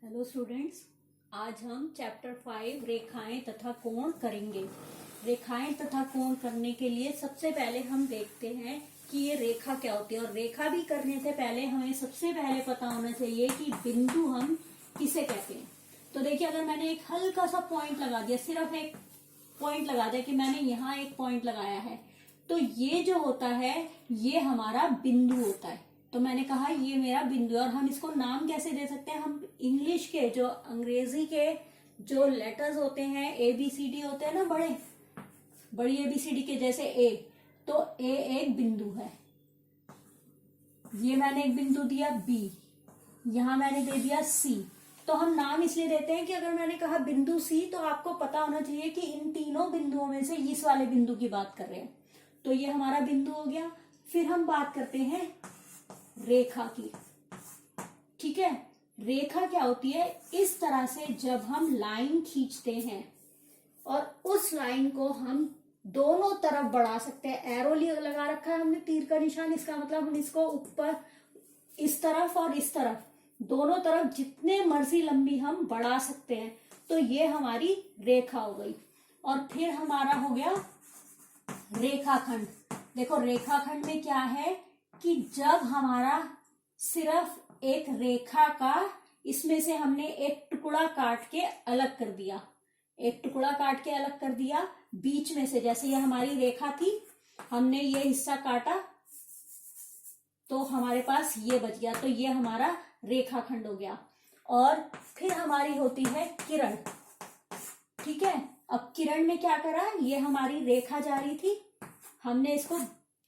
Hello students, आज हम chapter 5 रेखाएं तथा कोण करेंगे। रेखाएं तथा कोण करने के लिए सबसे पहले हम देखते हैं कि ये रेखा क्या होती है। और रेखा भी करने से पहले हमें सबसे पहले पता होना चाहिए कि बिंदु हम किसे कहते हैं। तो देखिए, अगर मैंने एक हल्का सा पॉइंट लगा दिया, सिर्फ एक पॉइंट लगा दिया कि मैंने यहाँ एक पॉइंट लगाया है, तो ये जो होता है ये हमारा बिंदु होता है। तो मैंने कहा ये मेरा बिंदु है। और हम इसको नाम कैसे दे सकते हैं? हम इंग्लिश के जो अंग्रेजी के जो लेटर्स होते हैं, ABCD होते हैं ना, बड़ी ABCD के जैसे ए, तो ए एक बिंदु है। ये मैंने एक बिंदु दिया B, यहां मैंने दे दिया C। तो हम नाम इसलिए देते हैं कि अगर मैंने कहा बिंदु C, तो आपको पता होना चाहिए कि इन तीनों बिंदुओं में से इस वाले बिंदु की बात कर रहे हैं। तो ये हमारा बिंदु हो गया। फिर हम बात करते हैं रेखा की। ठीक है, रेखा क्या होती है? इस तरह से जब हम लाइन खींचते हैं और उस लाइन को हम दोनों तरफ बढ़ा सकते हैं। एरो लगा रखा है हमने, तीर का निशान, इसका मतलब हम इसको ऊपर इस तरफ और इस तरफ दोनों तरफ जितने मर्जी लंबी हम बढ़ा सकते हैं। तो ये हमारी रेखा हो गई। और फिर हमारा हो गया रेखाखंड। देखो, रेखाखंड में क्या है कि जब हमारा सिर्फ एक रेखा का, इसमें से हमने एक टुकड़ा काट के अलग कर दिया, बीच में से, जैसे ये हमारी रेखा थी, हमने ये हिस्सा काटा तो हमारे पास ये बच गया, तो ये हमारा रेखाखंड हो गया। और फिर हमारी होती है किरण। ठीक है, अब किरण में क्या करा, ये हमारी रेखा जा रही थी, हमने इसको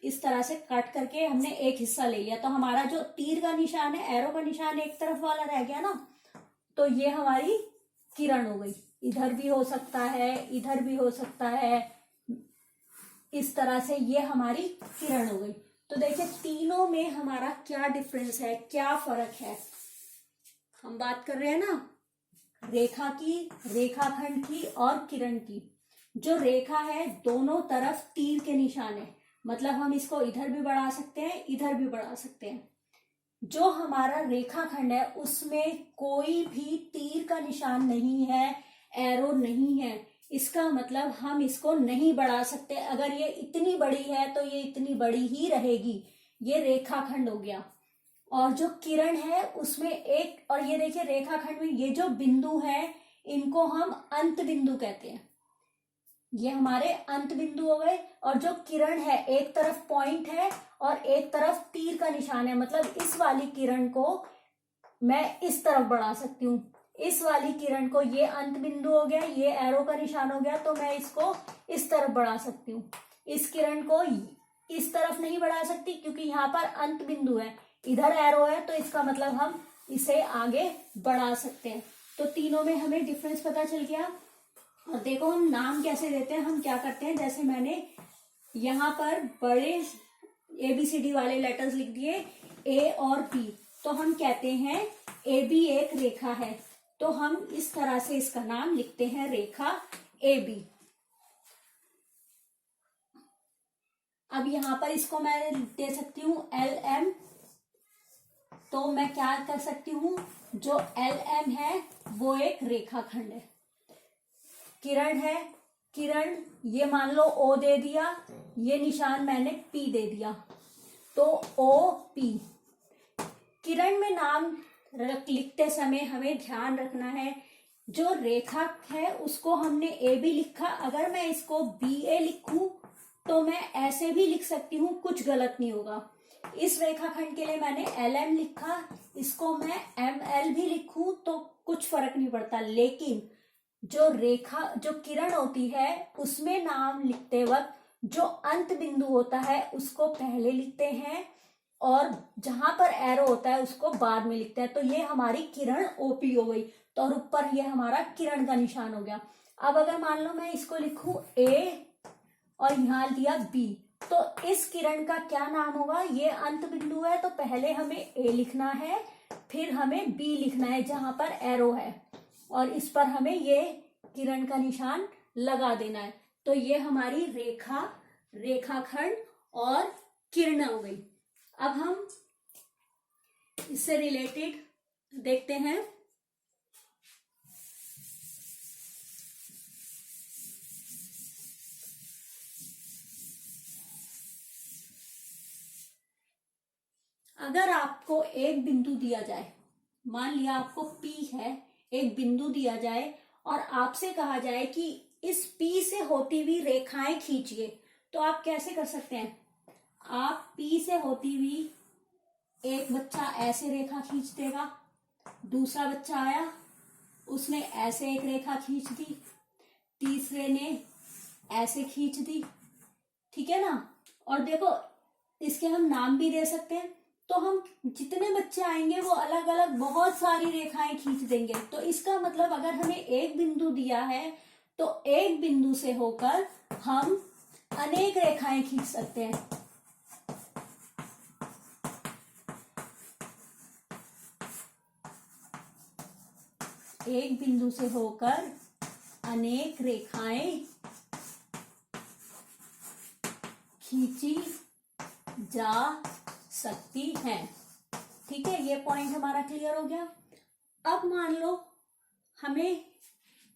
इस तरह से काट करके हमने एक हिस्सा ले लिया, तो हमारा जो तीर का निशान है, एरो का निशान एक तरफ वाला रह गया ना, तो ये हमारी किरण हो गई। इधर भी हो सकता है, इधर भी हो सकता है, इस तरह से ये हमारी किरण हो गई। तो देखिए, तीनों में हमारा क्या डिफरेंस है, क्या फर्क है। हम बात कर रहे हैं ना रेखा की, रेखाखंड की और किरण की। जो रेखा है, दोनों तरफ तीर के निशान है, मतलब हम इसको इधर भी बढ़ा सकते हैं, इधर भी बढ़ा सकते हैं। जो हमारा रेखाखंड है उसमें कोई भी तीर का निशान नहीं है, एरो नहीं है, इसका मतलब हम इसको नहीं बढ़ा सकते। अगर ये इतनी बड़ी है तो ये इतनी बड़ी ही रहेगी। ये रेखाखंड हो गया। और जो किरण है उसमें एक, और ये देखिए रेखाखंड में ये जो बिंदु है, इनको हम अंत बिंदु कहते हैं। ये हमारे अंत बिंदु हो गए। और जो किरण है, एक तरफ पॉइंट है और एक तरफ तीर का निशान है, मतलब इस वाली किरण को मैं इस तरफ बढ़ा सकती हूँ, इस वाली किरण को, ये अंत बिंदु हो गया, ये एरो का निशान हो गया, तो मैं इसको इस तरफ बढ़ा सकती हूँ। इस किरण को इस तरफ नहीं बढ़ा सकती क्योंकि यहाँ पर अंत बिंदु है, इधर एरो है, तो इसका मतलब हम इसे आगे बढ़ा सकते हैं। तो तीनों में हमें डिफरेंस पता चल गया। और देखो, हम नाम कैसे देते हैं, हम क्या करते हैं, जैसे मैंने यहाँ पर बड़े ABCD वाले लेटर्स लिख दिए, A और B, तो हम कहते हैं AB एक रेखा है, तो हम इस तरह से इसका नाम लिखते हैं, रेखा AB। अब यहाँ पर इसको मैं दे सकती हूँ LM, तो मैं क्या कर सकती हूँ, जो LM है वो एक रेखाखंड है। किरण है, किरण ये मान लो O दे दिया, ये निशान मैंने P दे दिया, तो OP। किरण में नाम लिखते समय हमें ध्यान रखना है, जो रेखा है उसको हमने AB लिखा, अगर मैं इसको BA लिखूं तो मैं ऐसे भी लिख सकती हूँ, कुछ गलत नहीं होगा। इस रेखाखंड के लिए मैंने LM लिखा, इसको मैं ML भी लिखूं तो कुछ फर्क नहीं पड़ता। लेकिन जो किरण होती है उसमें नाम लिखते वक्त जो अंत बिंदु होता है उसको पहले लिखते हैं और जहां पर एरो होता है उसको बाद में लिखते हैं। तो ये हमारी किरण OP हो गई, तो और ऊपर ये हमारा किरण का निशान हो गया। अब अगर मान लो मैं इसको लिखूं A और यहां दिया B, तो इस किरण का क्या नाम होगा? ये अंत बिंदु है, तो पहले हमें A लिखना है, फिर हमें B लिखना है जहां पर एरो है, और इस पर हमें ये किरण का निशान लगा देना है। तो ये हमारी रेखा, रेखाखंड और किरण हो गई। अब हम इससे रिलेटेड देखते हैं अगर आपको एक बिंदु दिया जाए, मान लिया आपको P है, एक बिंदु दिया जाए और आपसे कहा जाए कि इस P से होती हुई रेखाएं खींचिए, तो आप कैसे कर सकते हैं? आप P से होती हुई, एक बच्चा ऐसे रेखा खींच देगा, दूसरा बच्चा आया, उसने ऐसे एक रेखा खींच दी, तीसरे ने ऐसे खींच दी, ठीक है ना। और देखो इसके हम नाम भी दे सकते हैं, तो हम जितने बच्चे आएंगे वो अलग अलग बहुत सारी रेखाएं खींच देंगे। तो इसका मतलब अगर हमें एक बिंदु दिया है तो एक बिंदु से होकर हम अनेक रेखाएं खींच सकते हैं। एक बिंदु से होकर अनेक रेखाएं खींची जा सकती हैं। ठीक है, ये पॉइंट हमारा क्लियर हो गया। अब मान लो हमें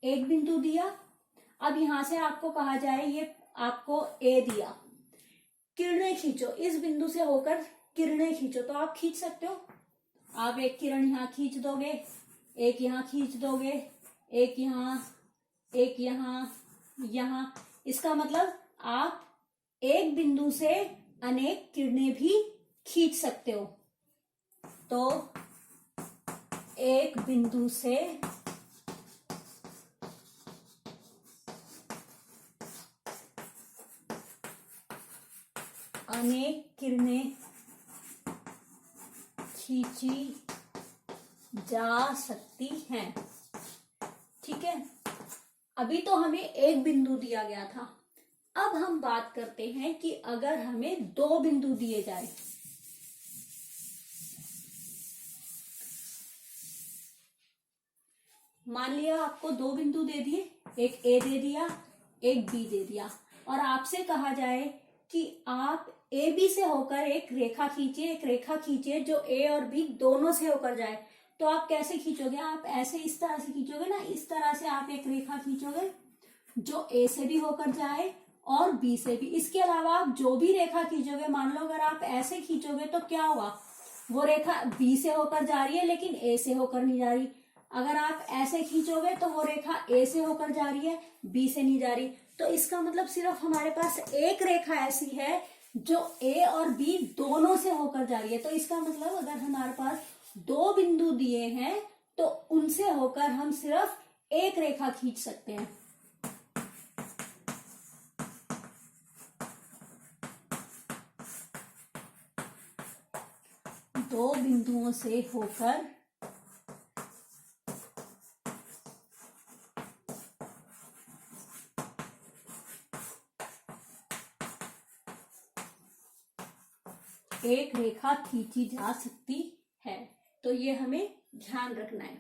एक बिंदु दिया, अब यहां से आपको कहा जाए, ये आपको ए दिया, किरणें खींचो, इस बिंदु से होकर किरणें खींचो, तो आप खींच सकते हो। आप एक किरण यहां खींच दोगे, एक यहां खींच दोगे, एक यहां, एक यहां, यहां। इसका मतलब आप एक बिंदु से अनेक किरणें भी खींच सकते हो। तो एक बिंदु से अनेक किरणें खींची जा सकती हैं। ठीक है, अभी तो हमें एक बिंदु दिया गया था। अब हम बात करते हैं कि अगर हमें दो बिंदु दिए जाए, मान लिया आपको दो बिंदु दे दिए, एक ए दे दिया, एक बी दे दिया, और आपसे कहा जाए कि आप ए बी से होकर एक रेखा खींचिए, एक रेखा खींचिए जो ए और बी दोनों से होकर जाए। तो आप कैसे खींचोगे? आप ऐसे इस तरह से खींचोगे ना, इस तरह से आप एक रेखा खींचोगे जो ए से भी होकर जाए और बी से भी। इसके अलावा आप जो भी रेखा खींचोगे, मान लो अगर आप ऐसे खींचोगे तो क्या हुआ, वो रेखा बी से होकर जा रही है लेकिन ए से होकर नहीं जा रही। अगर आप ऐसे खींचोगे तो वो रेखा ए से होकर जा रही है, बी से नहीं जा रही। तो इसका मतलब सिर्फ हमारे पास एक रेखा ऐसी है जो ए और बी दोनों से होकर जा रही है। तो इसका मतलब अगर हमारे पास दो बिंदु दिए हैं तो उनसे होकर हम सिर्फ एक रेखा खींच सकते हैं। दो बिंदुओं से होकर एक रेखा खींची जा सकती है। तो ये हमें ध्यान रखना है।